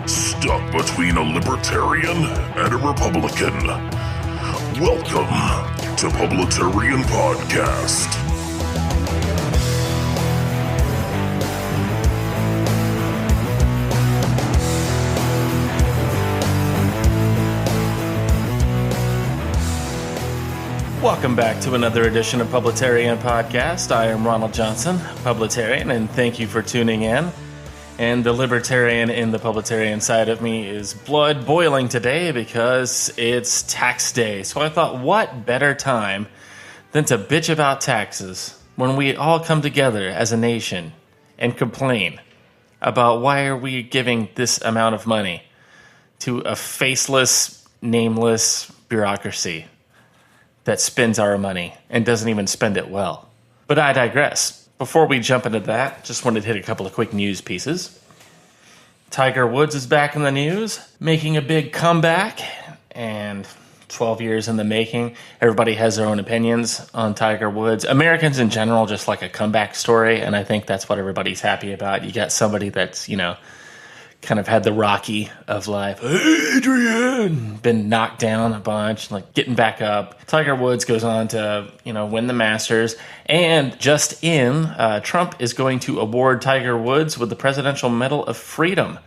Stuck between a libertarian and a Republican. Welcome to Publitarian Podcast. Welcome back to another edition of Publitarian Podcast. I am Ronald Johnson, Publitarian, and thank you for tuning in. And the libertarian in the Publitarian side of me is blood boiling today because it's tax day. So I thought, what better time than to bitch about taxes when we all come together as a nation and complain about why are we giving this amount of money to a faceless, nameless bureaucracy that spends our money and doesn't even spend it well. But I digress. Before we jump into that, just wanted to hit a couple of quick news pieces. Tiger Woods is back in the news, making a big comeback, and 12 years in the making. Everybody has their own opinions on Tiger Woods. Americans in general just like a comeback story, and I think that's what everybody's happy about. You got somebody that's, kind of had the Rocky of life. Adrian! Been knocked down a bunch, like getting back up. Tiger Woods goes on to, win the Masters. And just in, Trump is going to award Tiger Woods with the Presidential Medal of Freedom.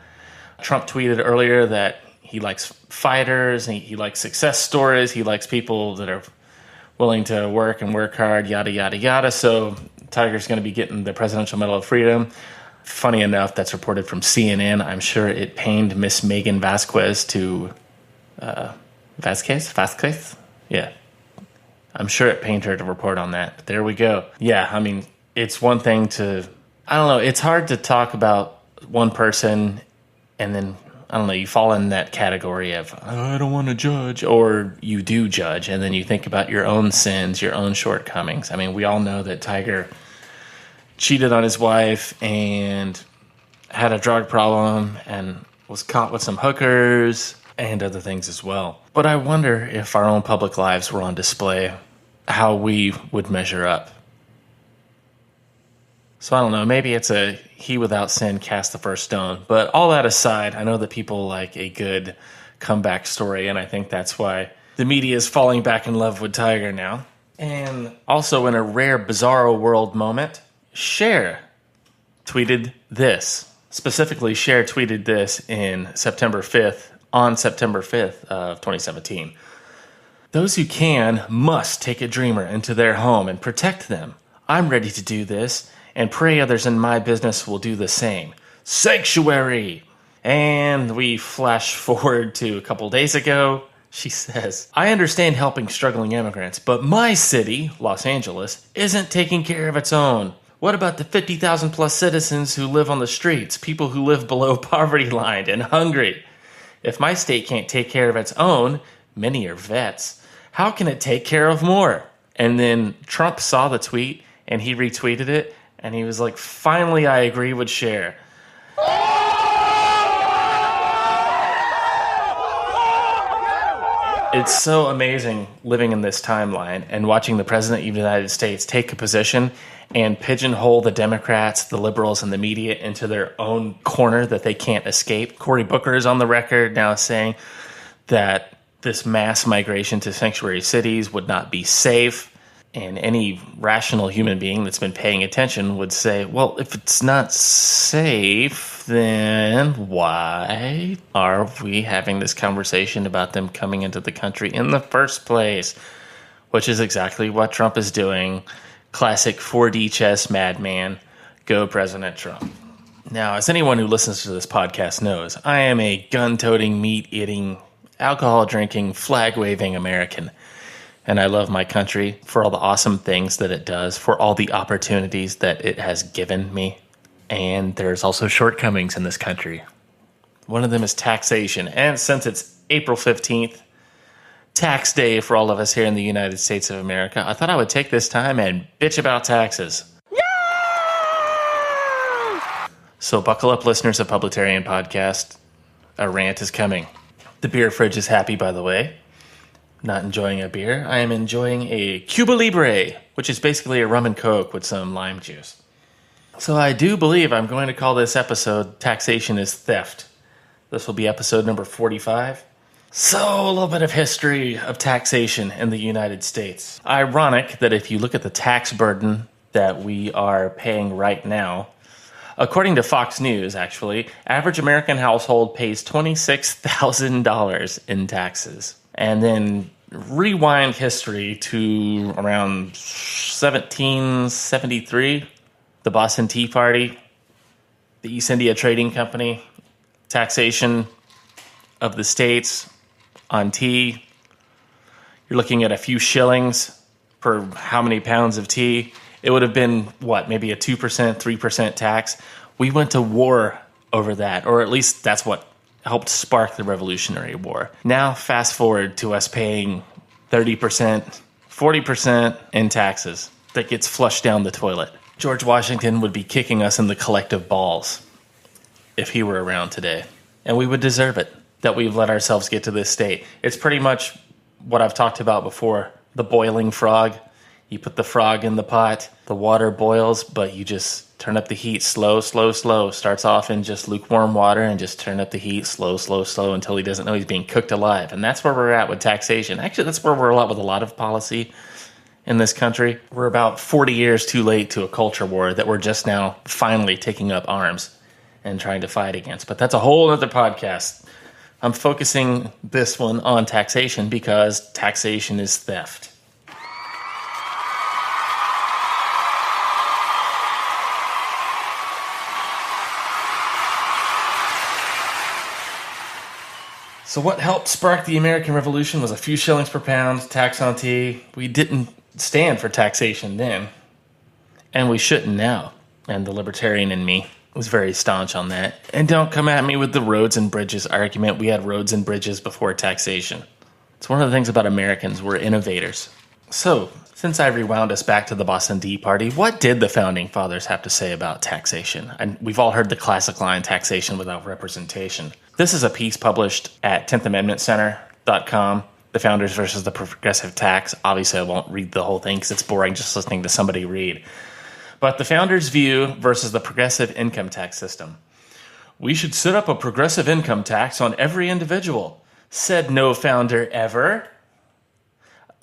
Trump tweeted earlier that he likes fighters, and he likes success stories, he likes people that are willing to work and work hard, yada, yada, yada. So Tiger's going to be getting the Presidential Medal of Freedom. Funny enough, that's reported from CNN. I'm sure it pained Miss Megan Vasquez to... Vasquez? Yeah. I'm sure it pained her to report on that. But there we go. Yeah, I mean, it's one thing to... I don't know. It's hard to talk about one person and then, I don't know, you fall in that category of, I don't want to judge, or you do judge, and then you think about your own sins, your own shortcomings. I mean, we all know that Tiger cheated on his wife and had a drug problem and was caught with some hookers and other things as well. But I wonder if our own public lives were on display, how we would measure up. So I don't know, maybe it's a he without sin cast the first stone. But all that aside, I know that people like a good comeback story, and I think that's why the media is falling back in love with Tiger now. And also in a rare Bizarro World moment, Cher tweeted this. Specifically, Cher tweeted this on September 5th of 2017. Those who can must take a dreamer into their home and protect them. I'm ready to do this and pray others in my business will do the same. Sanctuary! And we flash forward to a couple days ago. She says, I understand helping struggling immigrants, but my city, Los Angeles, isn't taking care of its own. What about the 50,000 plus citizens who live on the streets, people who live below poverty line and hungry? If my state can't take care of its own, many are vets, how can it take care of more? And then Trump saw the tweet and he retweeted it and he was like, finally, I agree with Cher. It's so amazing living in this timeline and watching the President of the United States take a position and pigeonhole the Democrats, the liberals, and the media into their own corner that they can't escape. Cory Booker is on the record now saying that this mass migration to sanctuary cities would not be safe. And any rational human being that's been paying attention would say, well, if it's not safe, then why are we having this conversation about them coming into the country in the first place? Which is exactly what Trump is doing. Classic 4D chess madman. Go President Trump. Now, as anyone who listens to this podcast knows, I am a gun-toting, meat-eating, alcohol-drinking, flag-waving American. And I love my country for all the awesome things that it does, for all the opportunities that it has given me. And there's also shortcomings in this country. One of them is taxation. And since it's April 15th, tax day for all of us here in the United States of America, I thought I would take this time and bitch about taxes. Yay! So buckle up, listeners of Publitarian Podcast. A rant is coming. The beer fridge is happy, by the way. Not enjoying a beer. I am enjoying a Cuba Libre, which is basically a rum and coke with some lime juice. So I do believe I'm going to call this episode Taxation is Theft. This will be episode number 45. So, a little bit of history of taxation in the United States. Ironic that if you look at the tax burden that we are paying right now, according to Fox News, actually, average American household pays $26,000 in taxes. And then rewind history to around 1773, the Boston Tea Party, the East India Trading Company, taxation of the states on tea. You're looking at a few shillings per how many pounds of tea. It would have been, maybe a 2%, 3% tax. We went to war over that, or at least that's what helped spark the Revolutionary War. Now, fast forward to us paying 30%, 40% in taxes that gets flushed down the toilet. George Washington would be kicking us in the collective balls if he were around today. And we would deserve it, that we've let ourselves get to this state. It's pretty much what I've talked about before, the boiling frog. You put the frog in the pot, the water boils, but you just turn up the heat slow, slow, slow. Starts off in just lukewarm water and just turn up the heat slow, slow, slow until he doesn't know he's being cooked alive. And that's where we're at with taxation. Actually, that's where we're at with a lot of policy in this country. We're about 40 years too late to a culture war that we're just now finally taking up arms and trying to fight against. But that's a whole other podcast. I'm focusing this one on taxation because taxation is theft. So what helped spark the American Revolution was a few shillings per pound, tax on tea. We didn't stand for taxation then, and we shouldn't now. And the libertarian in me was very staunch on that. And don't come at me with the roads and bridges argument. We had roads and bridges before taxation. It's one of the things about Americans. We're innovators. So, since I rewound us back to the Boston Tea Party, what did the Founding Fathers have to say about taxation? And we've all heard the classic line, taxation without representation. This is a piece published at 10thamendmentcenter.com, The Founders versus the Progressive Tax. Obviously, I won't read the whole thing because it's boring just listening to somebody read. But the Founders' view versus the progressive income tax system. We should set up a progressive income tax on every individual, said no founder ever.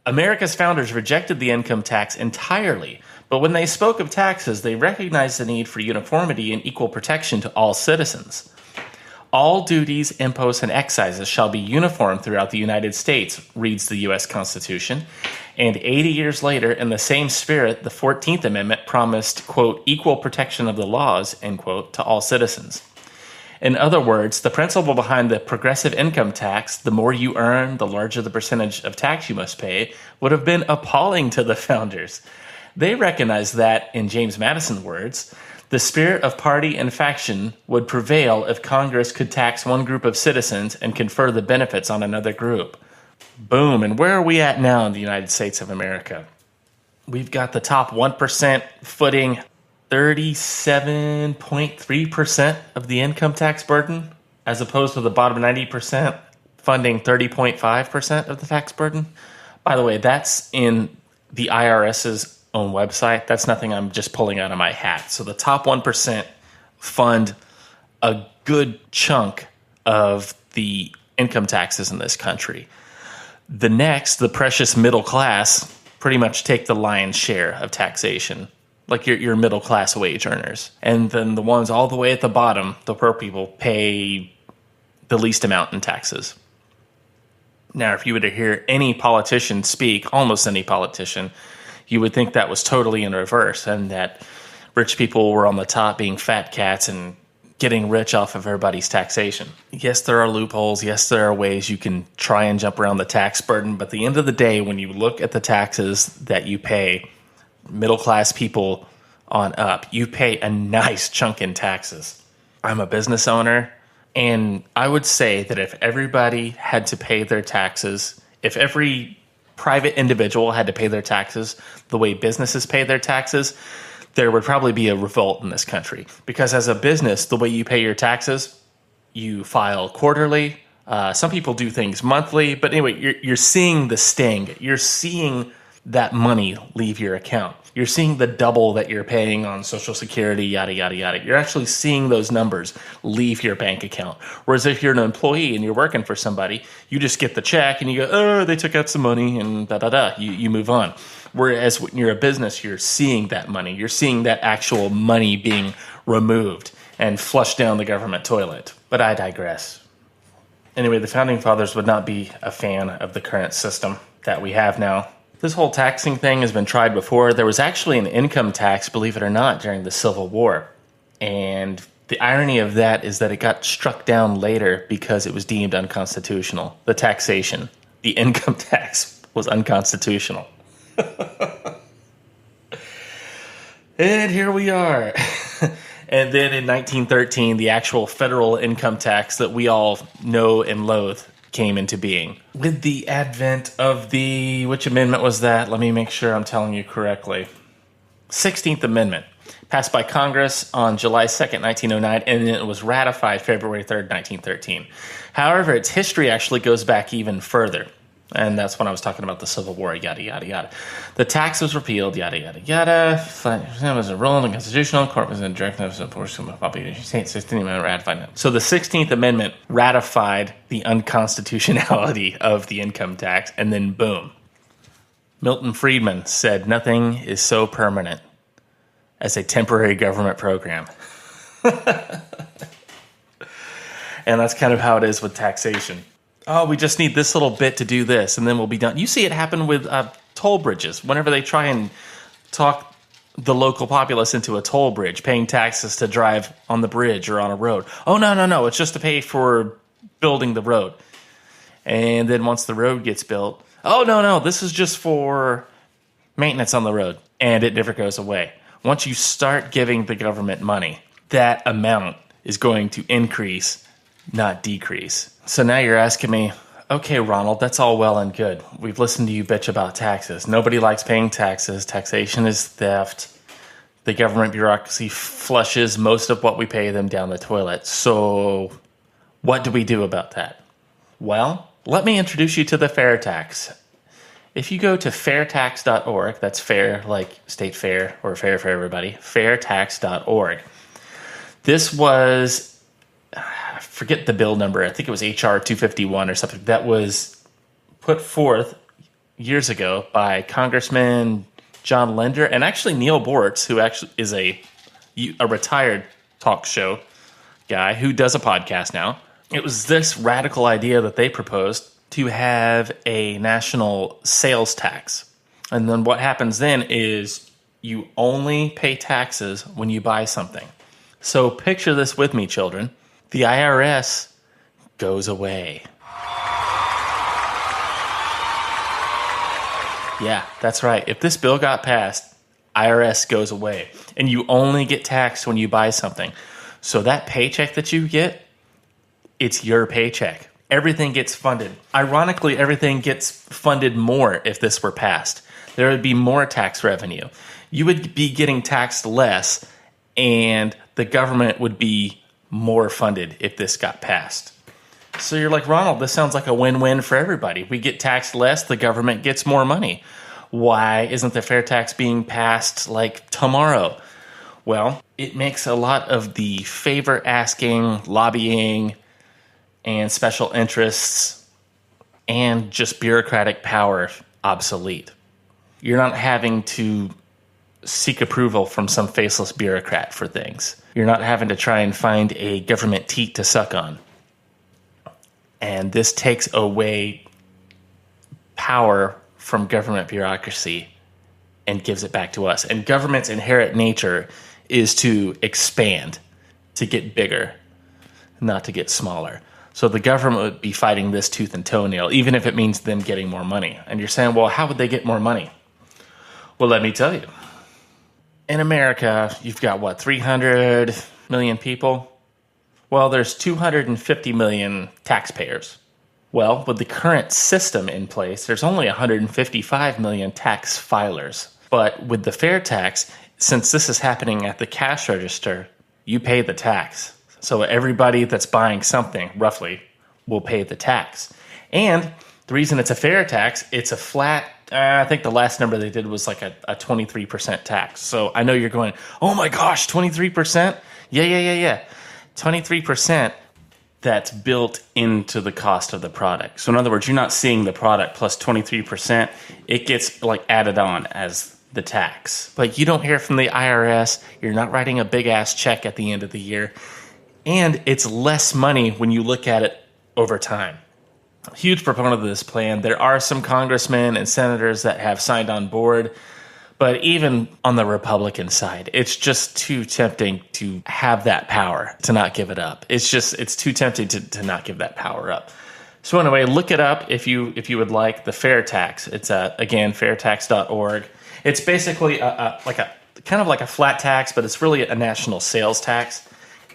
America's founders rejected the income tax entirely, but when they spoke of taxes, they recognized the need for uniformity and equal protection to all citizens. All duties, imposts, and excises shall be uniform throughout the United States, reads the U.S. Constitution. And 80 years later, in the same spirit, the 14th Amendment promised, quote, equal protection of the laws, end quote, to all citizens. In other words, the principle behind the progressive income tax, the more you earn, the larger the percentage of tax you must pay, would have been appalling to the founders. They recognized that, in James Madison's words, the spirit of party and faction would prevail if Congress could tax one group of citizens and confer the benefits on another group. Boom. And where are we at now in the United States of America? We've got the top 1% footing 37.3% of the income tax burden, as opposed to the bottom 90% funding 30.5% of the tax burden. By the way, that's in the IRS's own website. That's nothing I'm just pulling out of my hat. So the top 1% fund a good chunk of the income taxes in this country. The next, the precious middle class, pretty much take the lion's share of taxation, like your middle class wage earners. And then the ones all the way at the bottom, the poor people, pay the least amount in taxes. Now, if you were to hear any politician speak, almost any politician, you would think that was totally in reverse and that rich people were on the top being fat cats and getting rich off of everybody's taxation. Yes, there are loopholes. Yes, there are ways you can try and jump around the tax burden. But at the end of the day, when you look at the taxes that you pay, middle-class people on up, you pay a nice chunk in taxes. I'm a business owner, and I would say that if everybody had to pay their taxes, if every private individual had to pay their taxes the way businesses pay their taxes, there would probably be a revolt in this country. Because as a business, the way you pay your taxes, you file quarterly. Some people do things monthly. But anyway, you're seeing the sting. You're seeing that money leave your account. You're seeing the double that you're paying on Social Security, yada, yada, yada. You're actually seeing those numbers leave your bank account. Whereas if you're an employee and you're working for somebody, you just get the check and you go, oh, they took out some money and da-da-da. You move on. Whereas when you're a business, you're seeing that money. You're seeing that actual money being removed and flushed down the government toilet. But I digress. Anyway, the Founding Fathers would not be a fan of the current system that we have now. This whole taxing thing has been tried before. There was actually an income tax, believe it or not, during the Civil War. And the irony of that is that it got struck down later because it was deemed unconstitutional. The taxation, the income tax, was unconstitutional. And here we are. And then in 1913, the actual federal income tax that we all know and loathe came into being. With the advent of which amendment was that? Let me make sure I'm telling you correctly. 16th Amendment, passed by Congress on July 2nd, 1909, and it was ratified February 3rd, 1913. However, its history actually goes back even further. And that's when I was talking about the Civil War, yada, yada, yada. The tax was repealed, yada, yada, yada. It was a rule in the Constitutional Court was in direct notice of portion of population states. 16th Amendment ratified it. So the 16th Amendment ratified the unconstitutionality of the income tax, and then boom. Milton Friedman said nothing is so permanent as a temporary government program. And that's kind of how it is with taxation. Oh, we just need this little bit to do this, and then we'll be done. You see it happen with toll bridges. Whenever they try and talk the local populace into a toll bridge, paying taxes to drive on the bridge or on a road. Oh, no, it's just to pay for building the road. And then once the road gets built, oh, no, this is just for maintenance on the road. And it never goes away. Once you start giving the government money, that amount is going to increase, not decrease. So now you're asking me, okay, Ronald, that's all well and good. We've listened to you bitch about taxes. Nobody likes paying taxes. Taxation is theft. The government bureaucracy flushes most of what we pay them down the toilet. So what do we do about that? Well, let me introduce you to the fair tax. If you go to fairtax.org, that's fair like state fair or fair for everybody, fairtax.org. This was, I forget the bill number, I think it was HR 251 or something, that was put forth years ago by Congressman John Linder and actually Neil Bortz, who actually is a retired talk show guy who does a podcast now. It was this radical idea that they proposed to have a national sales tax. And then what happens then is you only pay taxes when you buy something. So picture this with me, children. The IRS goes away. Yeah, that's right. If this bill got passed, IRS goes away. And you only get taxed when you buy something. So that paycheck that you get, it's your paycheck. Everything gets funded. Ironically, everything gets funded more if this were passed. There would be more tax revenue. You would be getting taxed less, and the government would be more funded if this got passed. So you're like, Ronald, this sounds like a win-win for everybody. We get taxed less, the government gets more money. Why isn't the fair tax being passed like tomorrow? Well, it makes a lot of the favor-asking, lobbying, and special interests and just bureaucratic power obsolete. You're not having to seek approval from some faceless bureaucrat for things. You're not having to try and find a government teat to suck on. And this takes away power from government bureaucracy and gives it back to us. And government's inherent nature is to expand, to get bigger, not to get smaller. So the government would be fighting this tooth and toenail, even if it means them getting more money. And you're saying, well, how would they get more money? Well, let me tell you. In America, you've got, 300 million people? Well, there's 250 million taxpayers. Well, with the current system in place, there's only 155 million tax filers. But with the fair tax, since this is happening at the cash register, you pay the tax. So everybody that's buying something, roughly, will pay the tax. And The reason it's a fair tax, it's a flat, I think the last number they did was like a 23% tax. So I know you're going, oh my gosh, 23%? Yeah. 23% that's built into the cost of the product. So in other words, you're not seeing the product plus 23%. It gets like added on as the tax. But you don't hear from the IRS. You're not writing a big ass check at the end of the year. And it's less money when you look at it over time. Huge proponent of this plan. There are some congressmen and senators that have signed on board, but even on the Republican side, it's just too tempting to have that power, to not give it up. It's too tempting to not give that power up. So anyway, look it up if you would like, the fair tax. It's again, fairtax.org. It's basically kind of like a flat tax, but it's really a national sales tax.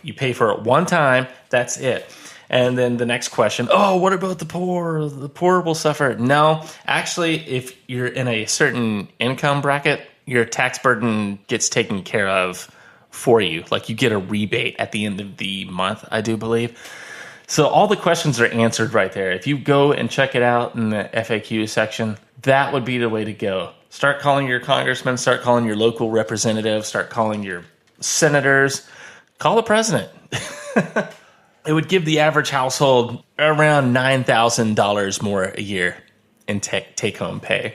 You pay for it one time, that's it. And then the next question, oh, what about the poor? The poor will suffer. No, actually, if you're in a certain income bracket, your tax burden gets taken care of for you. Like you get a rebate at the end of the month, I do believe. So all the questions are answered right there. If you go and check it out in the FAQ section, that would be the way to go. Start calling your congressmen, start calling your local representatives, start calling your senators, call the president. It would give the average household around $9,000 more a year in take-home pay.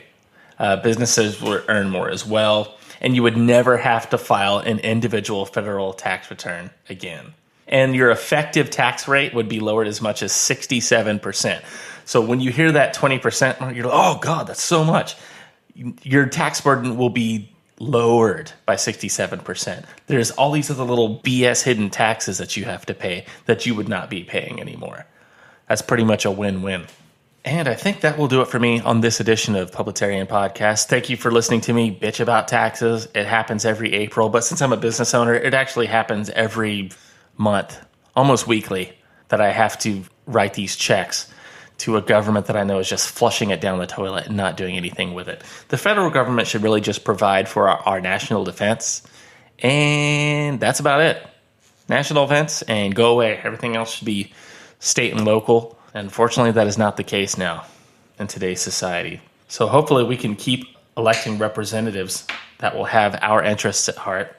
Businesses would earn more as well, and you would never have to file an individual federal tax return again. And your effective tax rate would be lowered as much as 67%. So when you hear that 20%, you're like, oh, God, that's so much. Your tax burden will be lowered by 67%. There's all these other little BS hidden taxes that you have to pay that you would not be paying anymore. That's pretty much a win-win. And I think that will do it for me on this edition of Publitarian Podcast. Thank you for listening to me bitch about taxes. It happens every April, but since I'm a business owner, it actually happens every month, almost weekly, that I have to write these checks to a government that I know is just flushing it down the toilet and not doing anything with it. The federal government should really just provide for our national defense, and that's about it. National defense and go away. Everything else should be state and local. Unfortunately, that is not the case now in today's society. So hopefully we can keep electing representatives that will have our interests at heart.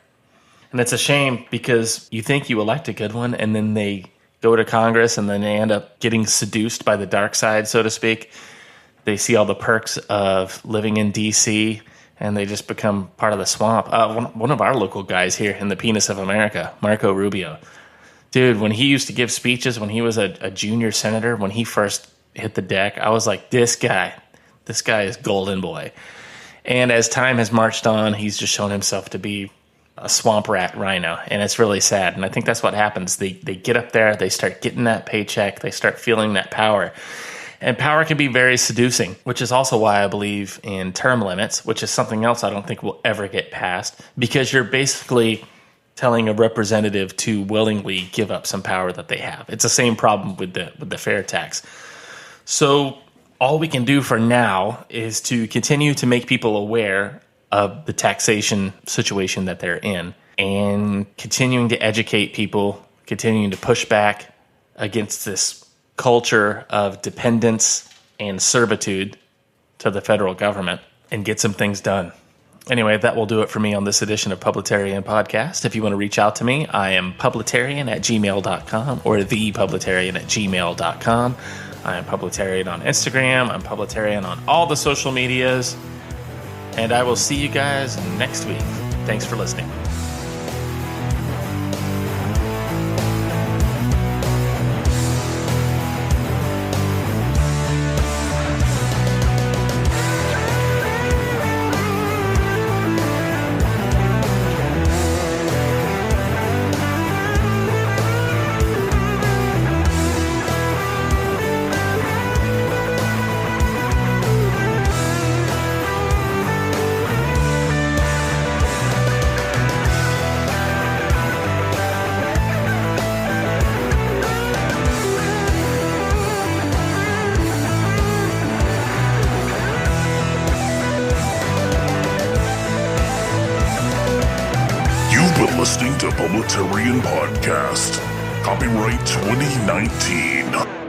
And it's a shame because you think you elect a good one and then they go to Congress and then they end up getting seduced by the dark side, so to speak. They see all the perks of living in D.C. and they just become part of the swamp. One of our local guys here in the penis of America, Marco Rubio. Dude, when he used to give speeches when he was a junior senator, when he first hit the deck, I was like, this guy is golden boy. And as time has marched on, he's just shown himself to be a swamp rat rhino, and it's really sad. And I think that's what happens. They get up there, they start getting that paycheck, they start feeling that power. And power can be very seducing, which is also why I believe in term limits, which is something else I don't think will ever get passed, because you're basically telling a representative to willingly give up some power that they have. It's the same problem with the fair tax. So all we can do for now is to continue to make people aware of the taxation situation that they're in and continuing to educate people, continuing to push back against this culture of dependence and servitude to the federal government and get some things done. Anyway, that will do it for me on this edition of Publitarian Podcast. If you want to reach out to me, I am publitarian@gmail.com or thepublitarian@gmail.com. I am Publitarian on Instagram. I'm Publitarian on all the social medias. And I will see you guys next week. Thanks for listening. Listening to Publitarian Podcast. Copyright 2019.